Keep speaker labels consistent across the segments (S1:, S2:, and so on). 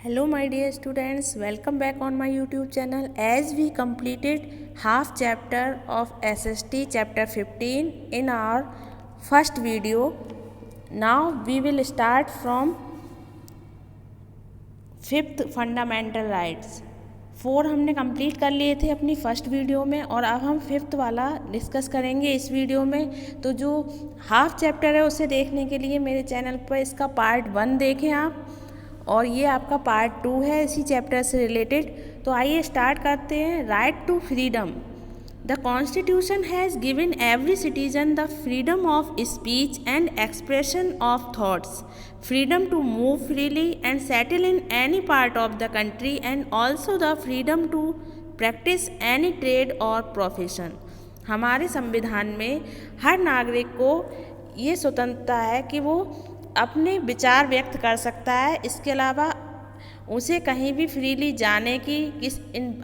S1: Hello my dear students, welcome back on my YouTube channel. As we completed half chapter of SST chapter 15 in our first video, now we will start from fifth fundamental rights. 4 हमने complete कर लिए थे अपनी first video में और अब हम fifth वाला डिस्कस करेंगे इस वीडियो में। तो जो हाफ चैप्टर है उसे देखने के लिए मेरे चैनल पर इसका पार्ट 1 देखें आप, और ये आपका पार्ट 2 है इसी चैप्टर से रिलेटेड। तो आइए स्टार्ट करते हैं। Right to freedom. The constitution has given every citizen the freedom of speech and expression of thoughts, freedom to move freely and settle in any part of the country, and also the freedom to practice any trade or profession। हमारे संविधान में हर नागरिक को ये स्वतंत्रता है कि वो अपने विचार व्यक्त कर सकता है। इसके अलावा उसे कहीं भी फ्रीली जाने की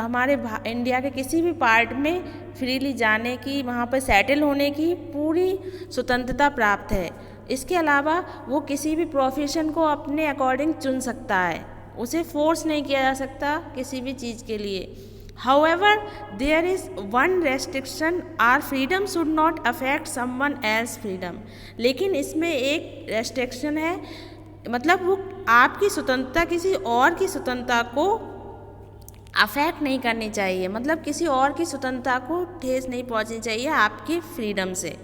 S1: हमारे इंडिया के किसी भी पार्ट में फ्रीली जाने की, वहाँ पर सेटल होने की पूरी स्वतंत्रता प्राप्त है। इसके अलावा वो किसी भी प्रोफेशन को अपने अकॉर्डिंग चुन सकता है, उसे फोर्स नहीं किया जा सकता किसी भी चीज़ के लिए। However, there is one restriction: our freedom should not affect someone else's freedom। लेकिन इसमें एक रेस्ट्रिक्शन है, मतलब वो आपकी स्वतंत्रता किसी और की स्वतंत्रता को अफेक्ट नहीं करनी चाहिए, मतलब किसी और की स्वतंत्रता को ठेस नहीं पहुंचनी चाहिए आपकी फ्रीडम से।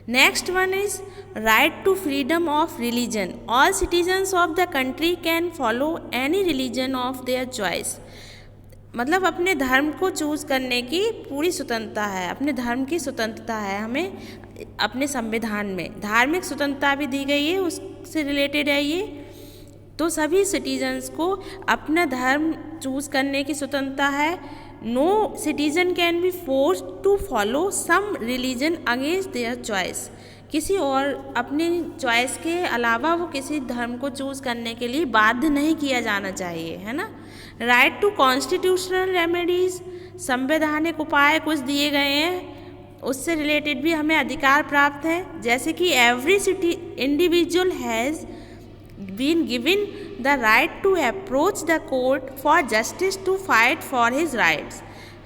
S1: Next one is right to freedom of religion. All citizens of the country can follow any religion of their choice. मतलब अपने धर्म को चूज़ करने की पूरी स्वतंत्रता है, अपने धर्म की स्वतंत्रता है हमें अपने संविधान में। धार्मिक स्वतंत्रता भी दी गई है, उससे रिलेटेड है ये। तो सभी सिटीजन्स को अपना धर्म चूज़ करने की स्वतंत्रता है। No citizen can be force to follow some religion against their choice. किसी और अपनी चॉइस के अलावा वो किसी धर्म को चूज़ करने के लिए बाध्य नहीं किया जाना चाहिए, है ना। Right to constitutional remedies. संवैधानिक उपाय कुछ दिए गए हैं, उससे रिलेटेड भी हमें अधिकार प्राप्त है, जैसे कि every individual has been given the right to approach the court for justice to fight for his rights.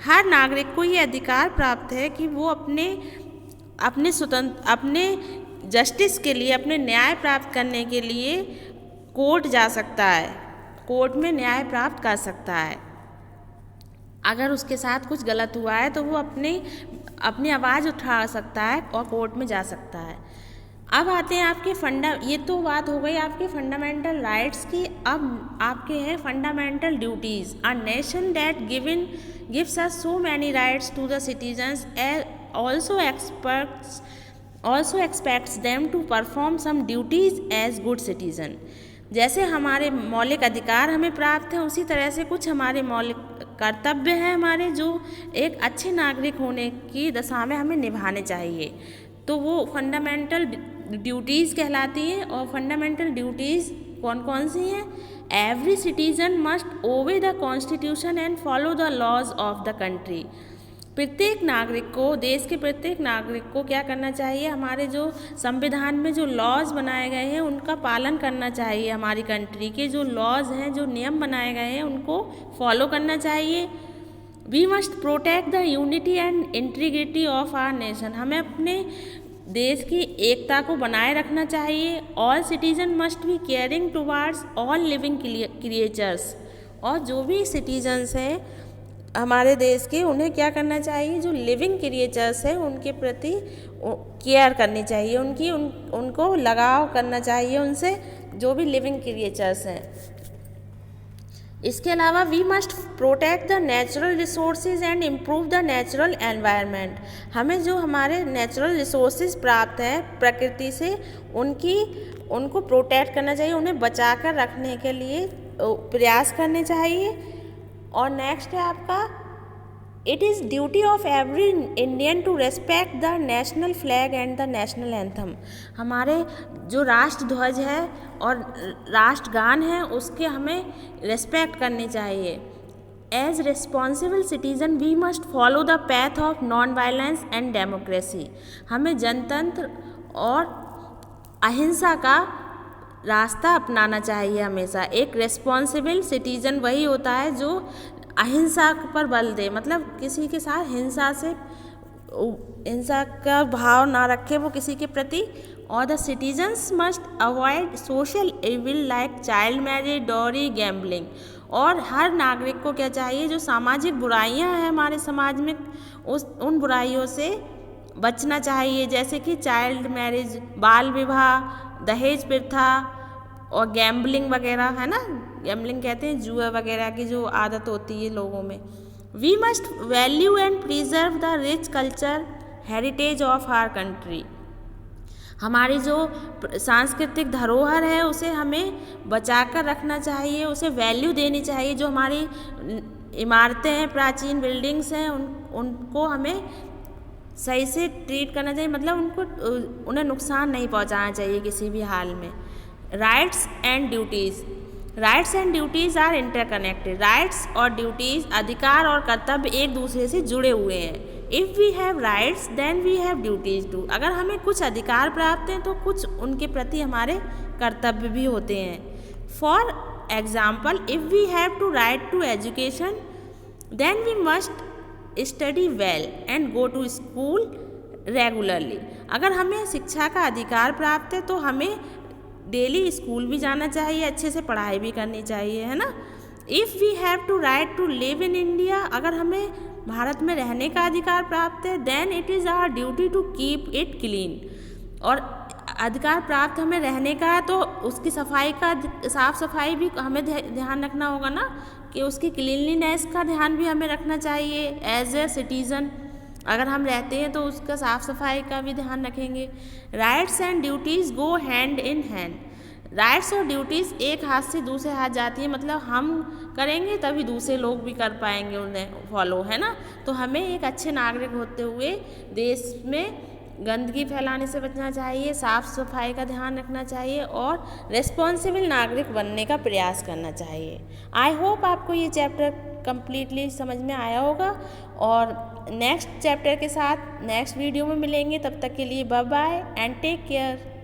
S1: हर नागरिक को ये अधिकार प्राप्त है कि वो अपने जस्टिस के लिए, अपने न्याय प्राप्त करने के लिए कोर्ट जा सकता है, कोर्ट में न्याय प्राप्त कर सकता है। अगर उसके साथ कुछ गलत हुआ है तो वो अपनी आवाज़ उठा सकता है और कोर्ट में जा सकता है। अब आते हैं आपके ये तो बात हो गई आपके फंडामेंटल राइट्स की। अब आपके हैं fundamental duties. A nation that gives us so many rights to the citizens also expects them to perform some duties as good citizen। जैसे हमारे मौलिक अधिकार हमें प्राप्त हैं, उसी तरह से कुछ हमारे मौलिक कर्तव्य हैं हमारे, जो एक अच्छे नागरिक होने की दशा में हमें निभाने चाहिए। तो वो फंडामेंटल ड्यूटीज़ कहलाती हैं। और फंडामेंटल ड्यूटीज़ कौन कौन सी हैं? Every citizen must obey the constitution and follow the laws of the country. प्रत्येक नागरिक को, देश के प्रत्येक नागरिक को क्या करना चाहिए? हमारे जो संविधान में जो लॉज बनाए गए हैं उनका पालन करना चाहिए। हमारी कंट्री के जो लॉज हैं, जो नियम बनाए गए हैं, उनको फॉलो करना चाहिए। We must protect the unity and integrity of our nation. हमें अपने देश की एकता को बनाए रखना चाहिए। All citizen must be caring towards all living creatures. और जो भी सिटीजन्स हैं हमारे देश के, उन्हें क्या करना चाहिए? जो लिविंग क्रिएचर्स हैं उनके प्रति केयर करनी चाहिए, उनको लगाव करना चाहिए उनसे, जो भी लिविंग क्रिएचर्स हैं। इसके अलावा we must protect the natural resources and improve the natural environment. हमें जो हमारे नेचुरल रिसोर्सेज प्राप्त हैं प्रकृति से, उनको प्रोटेक्ट करना चाहिए, उन्हें बचा कर रखने के लिए प्रयास करने चाहिए। और नेक्स्ट है आपका it is duty of every Indian to respect the national flag and the national anthem. हमारे जो राष्ट्र ध्वज है और राष्ट्रगान है उसके हमें रेस्पेक्ट करनी चाहिए। As responsible citizen we must follow the path of non violence and democracy. हमें जनतंत्र और अहिंसा का रास्ता अपनाना चाहिए हमेशा। एक रिस्पॉन्सिबल सिटीजन वही होता है जो अहिंसा पर बल दे, मतलब किसी के साथ हिंसा का भाव ना रखे वो किसी के प्रति। और the citizens must avoid social evil like child marriage, dowry, gambling. और हर नागरिक को क्या चाहिए, जो सामाजिक बुराइयां हैं हमारे समाज में उन बुराइयों से बचना चाहिए, जैसे कि चाइल्ड मैरिज, बाल विवाह, दहेज प्रथा और गैम्बलिंग वगैरह, है ना। गैम्बलिंग कहते हैं जुआ वगैरह की जो आदत होती है लोगों में। We must value and preserve the rich culture heritage of our country. हमारी जो सांस्कृतिक धरोहर है उसे हमें बचा कर रखना चाहिए, उसे वैल्यू देनी चाहिए। जो हमारी इमारतें हैं, प्राचीन बिल्डिंग्स हैं, उनको हमें सही से ट्रीट करना चाहिए, मतलब उन्हें नुकसान नहीं पहुंचाना चाहिए किसी भी हाल में। Rights and duties. Rights and duties are interconnected. Rights और ड्यूटीज़, अधिकार और कर्तव्य एक दूसरे से जुड़े हुए हैं। If we have rights then we have duties too. अगर हमें कुछ अधिकार प्राप्त हैं तो कुछ उनके प्रति हमारे कर्तव्य भी होते हैं। For example, if we have to right to education then we must study well and go to school regularly. अगर हमें शिक्षा का अधिकार प्राप्त है तो हमें डेली स्कूल भी जाना चाहिए, अच्छे से पढ़ाई भी करनी चाहिए, है ना। If we have to right to live in India, अगर हमें भारत में रहने का अधिकार प्राप्त है, then it is our duty to keep it clean. और अधिकार प्राप्त हमें रहने का है तो उसकी साफ सफाई भी हमें ध्यान रखना होगा ना, कि उसकी क्लीनलीनेस का ध्यान भी हमें रखना चाहिए एज ए सिटीज़न। अगर हम रहते हैं तो उसका साफ सफाई का भी ध्यान रखेंगे। Rights and duties go hand in hand. Rights और ड्यूटीज़ एक हाथ से दूसरे हाथ जाती है, मतलब हम करेंगे तभी दूसरे लोग भी कर पाएंगे उन्हें फॉलो, है ना। तो हमें एक अच्छे नागरिक होते हुए देश में गंदगी फैलाने से बचना चाहिए, साफ सफाई का ध्यान रखना चाहिए और रिस्पॉन्सिबल नागरिक बनने का प्रयास करना चाहिए। आई होप आपको ये चैप्टर कम्प्लीटली समझ में आया होगा और नेक्स्ट चैप्टर के साथ नेक्स्ट वीडियो में मिलेंगे। तब तक के लिए bye bye and take care.